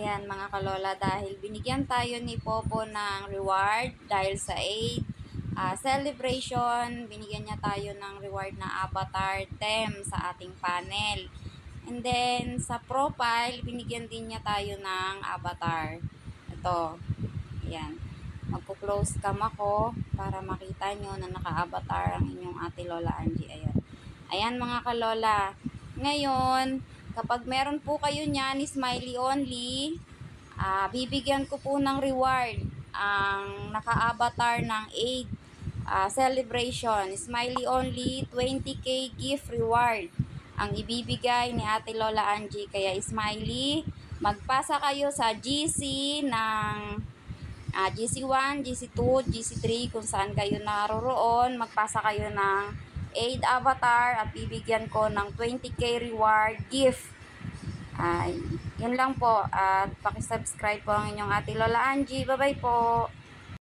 Ayan mga kalola, dahil binigyan tayo ni Popo ng reward dahil sa Eid celebration, binigyan niya tayo ng reward na avatar theme sa ating panel. And then sa profile, binigyan din niya tayo ng avatar. Ito, ayan. Magpo-close cam ako para makita nyo na naka-avatar ang inyong ate Lola Angie. Ayan. Ayan mga kalola. Ngayon, kapag meron po kayo niyan, smiley only, bibigyan ko po ng reward ang naka-avatar ng Eid celebration. Smiley only, 20k gift reward ang ibibigay ni Ate Lola Angie. Kaya smiley, magpasa kayo sa GC ng GC1, GC2, GC3 kung saan kayo naroroon. Magpasa kayo ng Eid avatar at bibigyan ko ng 20k reward gift. Yun lang po. At pakisubscribe po ang inyong Ate Lola Angie. Bye-bye po.